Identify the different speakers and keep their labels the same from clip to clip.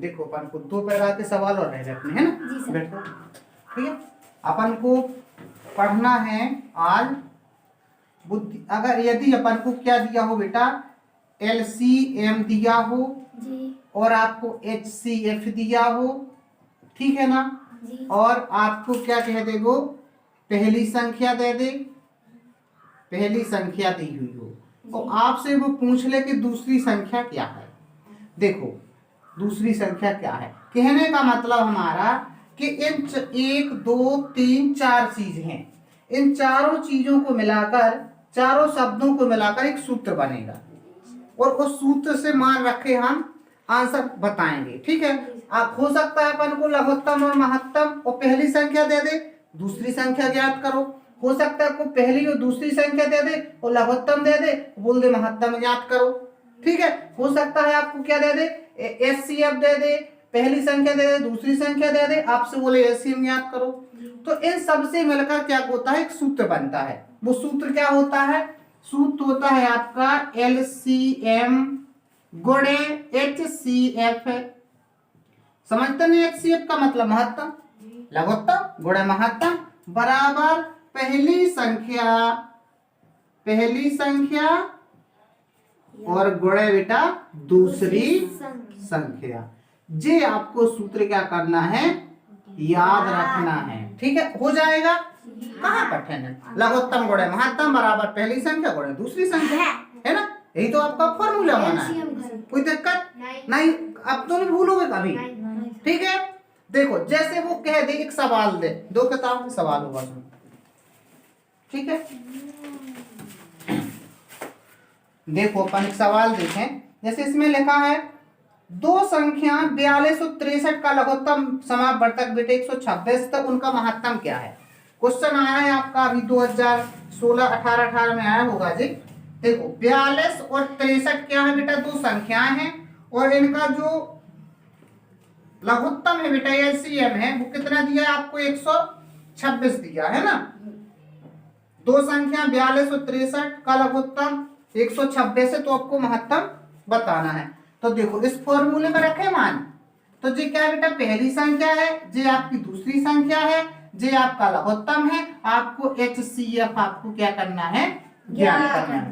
Speaker 1: देखो अपन को दो प्रकार के सवाल और रह जाते हैं ना, बैठो ठीक है। अपन को पढ़ना है आज बुद्धि, अगर यदि अपन को क्या दिया हो बेटा, LCM दिया हो
Speaker 2: जी।
Speaker 1: और आपको HCF दिया हो, ठीक है ना
Speaker 2: जी।
Speaker 1: और आपको क्या कह दे, वो पहली संख्या दे दे, पहली संख्या दी हुई हो और आपसे वो पूछ ले कि दूसरी संख्या क्या है। देखो दूसरी संख्या क्या है, कहने का मतलब हमारा कि इन 1 2 3 4 चीजें हैं, इन चारों चीजों को मिलाकर, चारों शब्दों को मिलाकर एक सूत्र बनेगा और उस सूत्र से मान रखे हम आंसर बताएंगे, ठीक है। आप हो सकता है अपन को लघुत्तम और महत्तम और पहली संख्या दे दे, दूसरी संख्या ज्ञात करो, हो सकता है आपको पहली और दूसरी संख्या दे दे और लघुत्तम दे दे, बोल दे महत्तम ज्ञात करो, ठीक है। हो सकता है आपको क्या दे दे, HCF दे दे, पहली संख्या दे दे, दूसरी संख्या दे दे, आपसे बोले LCM ज्ञात करो। तो इन सबसे मिलकर क्या होता है, एक सूत्र बनता है। वो सूत्र क्या होता है, सूत्र होता है आपका LCM गुणे HCF। समझते नहीं, HCF का मतलब महत्तम, लघुत्तम गुणे महत्तम बराबर पहली संख्या और गुणे बेटा दूसरी संख्या। जे आपको सूत्र क्या करना है, याद रखना है, ठीक है। हो जाएगा, कहाँ कठिन है, लघुत्तम गुणे महत्तम बराबर पहली संख्या गुणे दूसरी संख्या, है ना, यही तो आपका फॉर्मूला होना है, कोई दिक्कत नहीं, अब तो नहीं भूलोगे कभी, ठीक है। देखो जैसे वो कह दे, एक सवाल दे, 2 किताब में सवाल होगा उसमें, ठीक है। देखो अपन एक सवाल देखें, जैसे इसमें लिखा है दो संख्या 42 और 63 का लघुत्तम समापवर्तक बेटे 126 तक उनका महत्तम क्या है। क्वेश्चन आया है आपका अभी 2016-18 में आया होगा जी। देखो 42 और 63 क्या है बेटा, दो संख्याएं हैं और इनका जो लघुत्तम है बेटा LCM है, वो कितना दिया है आपको, 126 दिया है ना। दो संख्या 42 और 63 का लघुत्तम 126 है, तो आपको महत्तम बताना है। तो देखो इस फॉर्मूले में रखे मान, तो जी क्या बेटा, पहली संख्या है, जी आपकी दूसरी संख्या है, जी आपका लघुत्तम है, आपको HCF आपको क्या करना है, ज्ञात करना है,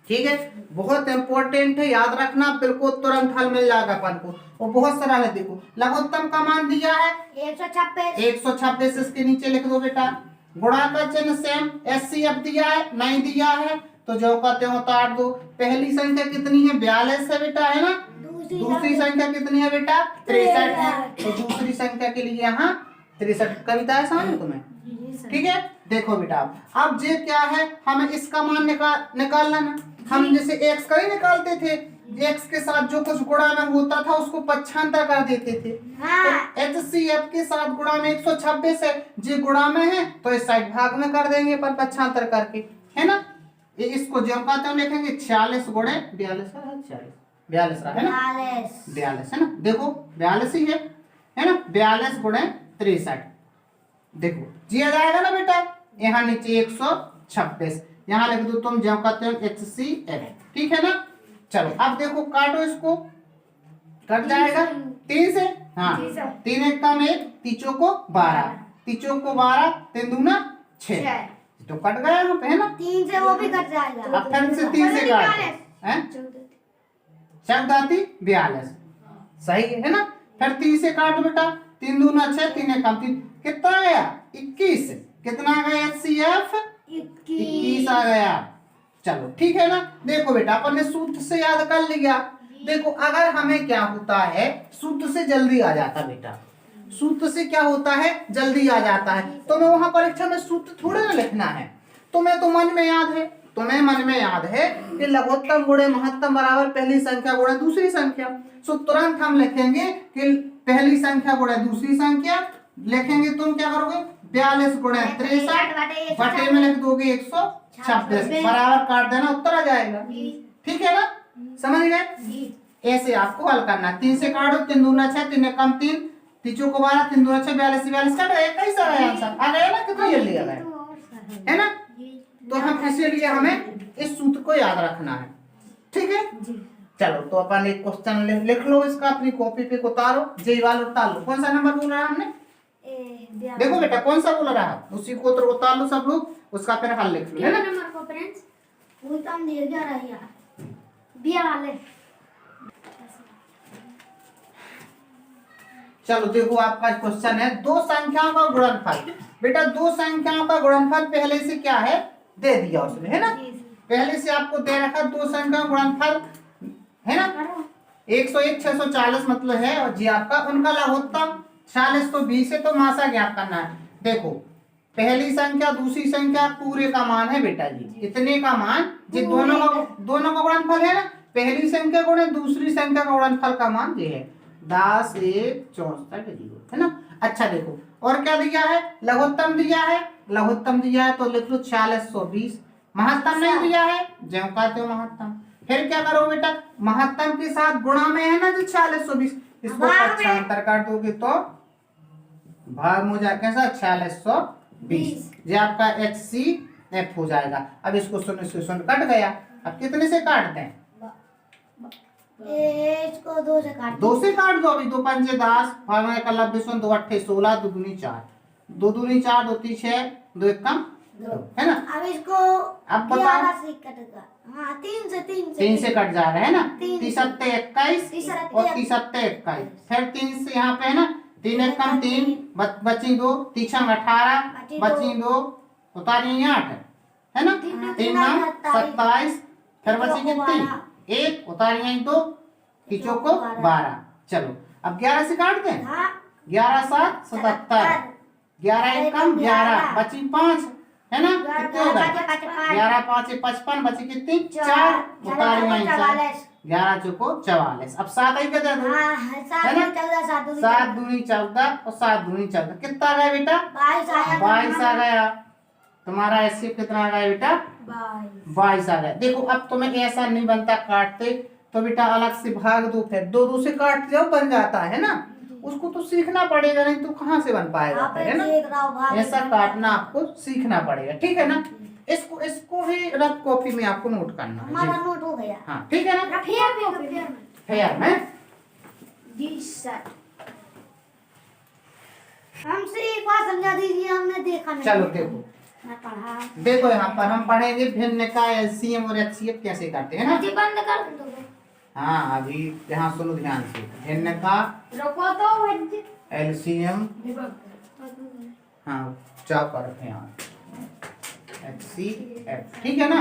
Speaker 1: ठीक है। बहुत इंपॉर्टेंट है, याद रखना, बिल्कुल तुरंत हल मिल जाएगा अपन को और बहुत सरल है। देखो लघुत्तम का मान दिया है 126, इसके नीचे लिख दो बेटा, गुणा का चिन्ह सेम, HCF दिया है, नहीं दिया है तो जो का त्यों उतार दो। पहली संख्या कितनी है, 42 है बेटा, है ना। दूसरी संख्या कितनी है बेटा, 63 है, तो दूसरी संख्या के लिए यहाँ 63 कविता है समझ तुम्हें, ठीक है। देखो बेटा अब जे क्या है, हमें इसका मान निकालना ना, हम जैसे x का ही निकालते थे, x के साथ जो कुछ गुणा में होता था उसको पक्षांतर कर देते थे। तो HCF के साथ गुणा में 126 है, जे गुणा में है तो इस साइड भाग में कर देंगे पर पक्षांतर करके, है ना। ये इसको जो कहते हैं लिखेंगे 46 गुणे 42 है, 42 है ना, 42 है ना, देखो 42 ही है ना, 42 गुणे 63, देखो जी आ जाएगा ना बेटा, यहाँ नीचे 126, यहाँ लिख दो तुम जो कहते हो HCF, ठीक है ना। चलो अब देखो काटो इसको, कट जाएगा 3 से, हाँ 3 1 का 1, तीचों को 12, तीचों को 12, 3 दूना 6, तो कट गया यहाँ पे, है ना।
Speaker 2: 3 से वो भी कट जाएगा,
Speaker 1: अब फिर से 3 से काट हैं, 42, सही है ना। फिर 3 से काट बेटा, 3 दूना 6, 3 1 3, कितना आया 21, कितना आ गया HCF 21 आ गया। चलो ठीक है ना। देखो बेटा अपन ने सूत्र से याद कर लिया। देखो अगर हमें क्या होता है, सूत्र से जल्दी आ जाता बेटा, सूत्र से क्या होता है, जल्दी आ जाता है। तो मैं वहां परीक्षा में सूत्र थोड़े ना लिखना है, तुम्हें तो मन में याद है, तुम्हें मन में याद है कि लघुत्तम गुणे महत्तम बराबर पहली संख्या गुणे दूसरी संख्या। सो तुरंत हम लिखेंगे कि पहली संख्या गुणे दूसरी संख्या, लिखेंगे तुम क्या करोगे 42 गुणे 63 बटे में लिख दोगे 126, बराबर काट देना, उत्तर आ जाएगा, ठीक है ना, समझ गए। ऐसे आपको हल करना, 3 से काटो, 3 दूना 6, 3 कम 3, तीचों को 12, 3 दूना 6, 42 कट गया, कैसा आया आंसर, आ गया ना, कितना जल्दी आ गया, है ना। तो हम इसीलिए हमें इस सूत्र को याद रखना है, ठीक है। चलो तो अपन एक क्वेश्चन लिख लो इसका, अपनी कॉपी पे उतारो, जे वाला उतार लो। कौन सा नंबर बोल रहा है हमने? देखो बेटा कौन सा बोल रहा है, उसी को तो उतार लो सब लोग, उसका फिर हल लिख लो, है ना।
Speaker 2: नंबर को फ्रेंड्स वो तो हम दे गया रहा यार बिया वाले।
Speaker 1: चलो देखो आपका क्वेश्चन है, दो संख्याओं का गुणनफल। बेटा दो संख्याओं का गुणनफल पहले से क्या है, दे दिया उसने, है ना। पहले से आपको दे रखा दो संख्याओं का गुणनफल, है ना। 101 640 मतलब है, और जी आपका उनका लघुत्तम 4020 है, तो मासा ज्ञात करना है। देखो पहली संख्या दूसरी संख्या पूरे का मान है बेटा जी, इतने का मान, जी दोनों का गुणनफल है ना। पहली संख्या गुणे दूसरी संख्या का गुणनफल का मान ये है 10 1 64 0, है ना। अच्छा देखो और क्या दिया है, लघुत्तम दिया है, लघुत्तम दिया है तो लिख लो 4620। महत्तम नहीं दिया है, ज्यों का त्यों महत्तम। फिर क्या करो बेटा, महत्तम के साथ गुणा में है ना जो 4620, इसको 75 काट दोगे तो भाग में हो जाएगा कैसा 4620, ये आपका HCF हो जाएगा। अब इसको शून्य से शून्य कट गया, अब कितने से काटते हैं,
Speaker 2: इसको 2 से काट
Speaker 1: दो। अभी 2 पंचे 10, भाग में कर 90 2 8 16 2 दूनी 4, 2 दूनी 4 2 3 6 2 1 कम 2, है ना।
Speaker 2: अब इसको
Speaker 1: अब बताओ
Speaker 2: 11 से कटेगा, हाँ
Speaker 1: 3 से कट जा रहा है ना,
Speaker 2: 3
Speaker 1: 3 सत्ते 21 और 3 सत्ते 21, फिर 3 से यहाँ पे है ना, 3 1 कम 3, बची 2, 3 छंग 18, बची 2, उतारी 8, है ना। 3 9 27, फिर बची कितनी 1, उतारी 2, तीचों को 12। चलो अब 11 से काट दें, 11 7 77, 11 1 कम 11, बची 5, है ना। कितने हो गए 11 5 55, बची कितनी 4, उतारी 11 चौको 44। अब 7 आई कर दो, है ना। 7 दूनी 14 और 7 दूनी 14, कितना आ गया बेटा 22 आ गया। तुम्हारा एससीएफ कितना आ गया बेटा 22 आ गया। देखो अब तुम्हें ऐसा नहीं बनता काटते, तो बेटा अलग से भाग दो, फिर 2 2 से काट जाओ बन जाता है ना, उसको तो सीखना पड़ेगा, नहीं तो कहाँ से बन पाएगा, है ना। ऐसा काटना आपको सीखना पड़ेगा, ठीक है ना। इसको भी रफ कॉपी में आपको नोट करना है,
Speaker 2: हमारा नोट हो गया,
Speaker 1: हाँ ठीक है ना। फेयर में
Speaker 2: जी सर हमसे एक बार समझा दीजिए, हमने देखा नहीं।
Speaker 1: चलो देखो
Speaker 2: मैं पढ़ा,
Speaker 1: देखो यहाँ पर हम पढ़ेंगे भिन्न का एलसीएम और एचसीएफ कैसे करते हैं ना।
Speaker 2: बंद कर दो।
Speaker 1: हाँ अभी यहाँ सुनो ध्यान से, भिन्न का
Speaker 2: रोको तो
Speaker 1: एलसीएम, हाँ चाप कर रखे यहाँ HCF, ठीक है ना।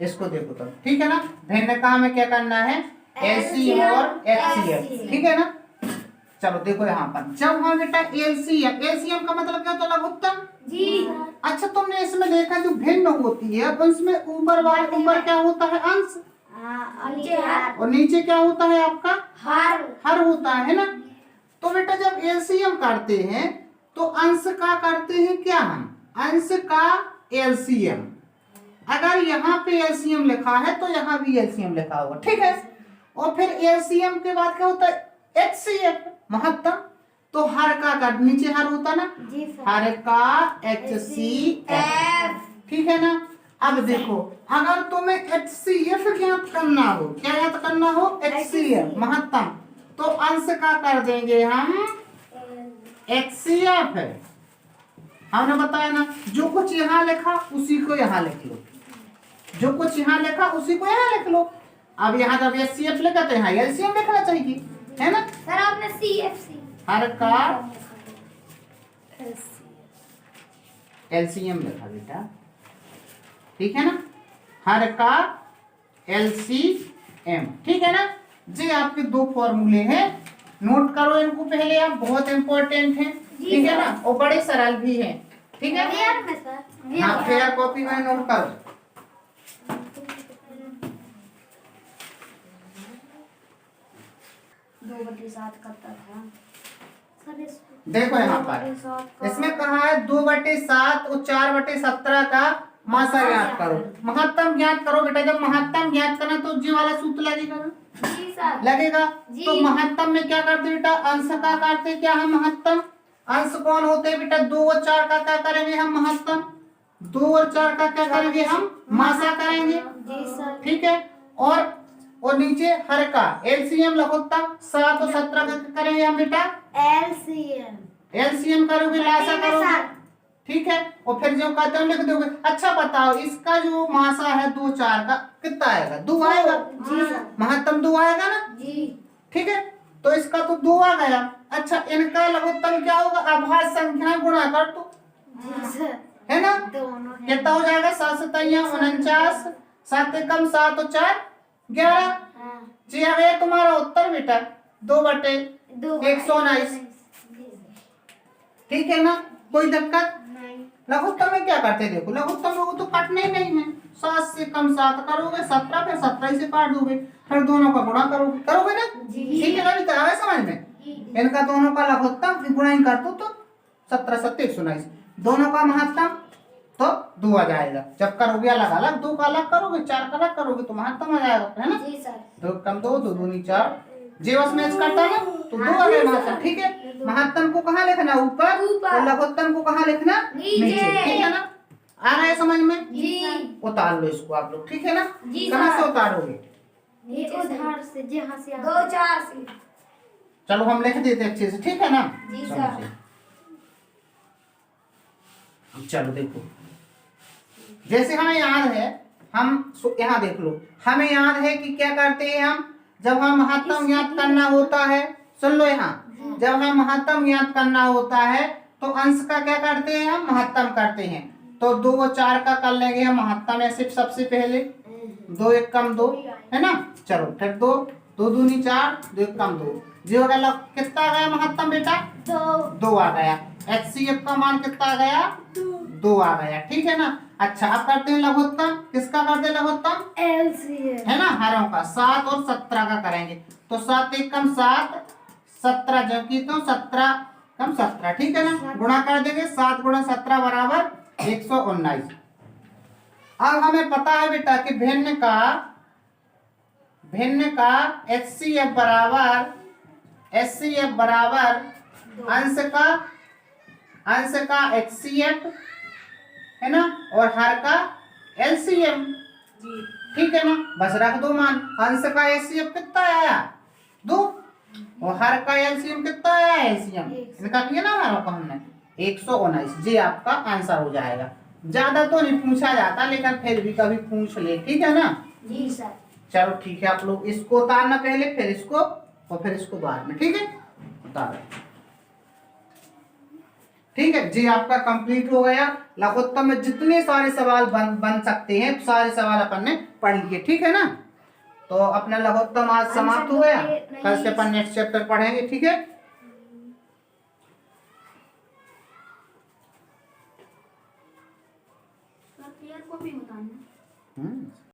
Speaker 1: इसको देखो तो ठीक है ना, भिन्न का में क्या करना है एलसीएम और HCF, ठीक है ना। चलो देखो यहाँ पर जब हम बेटा एलसीएम का मतलब क्या होता है लघुत्तम
Speaker 2: जी।
Speaker 1: अच्छा तुमने इसमें देखा जो भिन्न होती है अब इसमें ऊपर क्या होता है अंश, और नीचे क्या होता है आपका हर होता है ना। तो बेटा जब एलसीएम करते हैं तो अंश का करते हैं क्या, हम अंश का एलसीएम, अगर यहाँ पे एलसीएम लिखा है तो यहाँ भी एलसीएम लिखा होगा, ठीक है। और फिर एलसीएम के बाद क्या होता है HCF महत्तम, तो हर का नीचे हर होता ना, हर का HCF, ठीक है ना। अब देखो अगर तुम्हें HCF ज्ञात करना हो, क्या ज्ञात करना हो HCF महत्तम, तो अंश का कर देंगे हम HCF है, हमने बताया ना। जो कुछ यहाँ लिखा उसी को यहाँ लिख लो, जो कुछ यहाँ लिखा उसी को यहाँ लिख लो। अब यहाँ जब HCF लिखा तो यहाँ LCM लिखना चाहिए, है ना।
Speaker 2: सर आपने CFC
Speaker 1: हर का LCM लिखा बेटा, ठीक है ना, हर का LCM, ठीक है ना। जी आपके 2 फॉर्मूले हैं, नोट करो इनको पहले आप, बहुत इंपॉर्टेंट है, ठीक है ना, और बड़े सरल भी हैं, ठीक है। हाँ फेयर कॉपी में नोट करो। देखो यहाँ पर इसमें कहा है 2/7 और 4/17 का मासा ज्ञात करो, महत्तम ज्ञात करो। बेटा जब महत्तम ज्ञात करना तो जी वाला सूत्र लगेगा ना, लगेगा। तो महत्तम में क्या करते बेटा अंश का करते, क्या हम महत्तम अंश कौन होते हैं बेटा 2 और 4 का क्या करेंगे हम महत्तम, 2 और 4 का क्या करेंगे हम मासा करेंगे, ठीक है। और और नीचे हर का एलसीएम लघुत्तम 7 और 17 का करेंगे हम बेटा
Speaker 2: एलसीएम
Speaker 1: एलसीएम करोगे लासा करोगे ठीक है और फिर जो कहते हैं लिख दोगे। अच्छा बताओ इसका जो मासा है 2 4 का कितना आएगा 2 आएगा
Speaker 2: जी सर
Speaker 1: महत्तम 2 आएगा ना
Speaker 2: जी
Speaker 1: ठीक है तो इसका तो 2 आ गया। अच्छा इनका लघुत्तम क्या होगा अभाज्य संख्या गुणा कर दो
Speaker 2: जी सर
Speaker 1: है ना
Speaker 2: दोनों है
Speaker 1: कितना हो जाएगा 7 सतैया 49 7 एकम 7 और 4 11
Speaker 2: हाँ
Speaker 1: जी आ गया तुम्हारा उत्तर बेटा 2/119
Speaker 2: जी
Speaker 1: ठीक है ना कोई दिक्कत
Speaker 2: नहीं
Speaker 1: लघुत्तम में क्या करते हैं देखो लघुत्तम में वो तो काटने ही नहीं है 7 से कम 7 करोगे 17 फिर 17 से काट दोगे फिर दोनों का गुणा करोगे ना
Speaker 2: जी।
Speaker 1: ठीक है ना अभी तरह समझ में इनका दोनों का लघुत्तम गुणा ही कर दो तो 17 7 119 दोनों का महत्तम तो 2 आ जाएगा जब करोगे अलग अलग 2 का अलग करोगे 4 का अलग करोगे तो महत्तम आ जाएगा है ना
Speaker 2: जी सर
Speaker 1: 2 कम 2 2 दूनी 4 जीवस मैच करता है तो 2 आ गए महत्तम ठीक है महत्तम को कहाँ लिखना ऊपर और लघुत्तम को कहाँ लिखना
Speaker 2: नीचे।
Speaker 1: ठीक है ना आ रहा है समझ में
Speaker 2: जी
Speaker 1: उतार लो इसको आप लोग ठीक है ना
Speaker 2: जी
Speaker 1: कहाँ
Speaker 2: सर।
Speaker 1: से उतारोगे
Speaker 2: ये उधार से जहाँ से 2 4 से
Speaker 1: चलो हम लिख देते हैं अच्छे से ठीक है ना
Speaker 2: जी
Speaker 1: चलो
Speaker 2: सर।
Speaker 1: चलो देखो जैसे हमें याद है हम यहाँ देख लो हमें याद है कि क्या करते हैं हम जब हम महत्तम ज्ञात करना होता है सुन लो यहाँ जब हम महत्तम ज्ञात करना होता है तो अंश का क्या करते हैं हम महत्तम करते हैं तो 2 और 4 का कर लेंगे हम महत्तम ऐसे सबसे पहले 2 1 कम 2 है ना चलो फिर 2 2 दूनी 4 2 1 कम 2 जीरो का लग कितना आ गया महत्तम बेटा 2 आ गया एचसीएफ का मान कितना आ गया 2 आ गया ठीक है ना अच्छा अब करते हैं लघुत्तम किसका करते हैं लघुत्तम
Speaker 2: एलसीएम
Speaker 1: है ना हरों का 7 और 17 का करेंगे तो 7 1 कम 7 17 जबकि तो 17 कम 17 ठीक है ना गुणा कर देंगे 7 गुणा 17 बराबर 119। अब हमें पता है बेटा कि भिन्न का एचसीएफ बराबर अंश का एचसीएफ है ना और हर का एलसीएम ठीक है ना बस रख दो मान अंश का एलसीएम कितना आया 2 और हर का एलसीएम कितना आया एलसीएम इनका किया ना हरों का हमने 119 जी आपका आंसर हो जाएगा। ज्यादा तो नहीं पूछा जाता लेकिन फिर भी कभी पूछ ले ठीक है ना
Speaker 2: जी सर।
Speaker 1: चलो ठीक है आप लोग इसको उतारना पहले फिर इसको और फिर इसको बाद में ठीक है उतार ठीक है जी आपका कंप्लीट हो गया लघुत्तम में जितने सारे सवाल बन सकते हैं सारे सवाल अपन ने पढ़ लिए ठीक है ना तो अपना लघुत्तम आज समाप्त हो गया कल से अपन नेक्स्ट चैप्टर पढ़ेंगे ठीक है।
Speaker 2: को भी बताना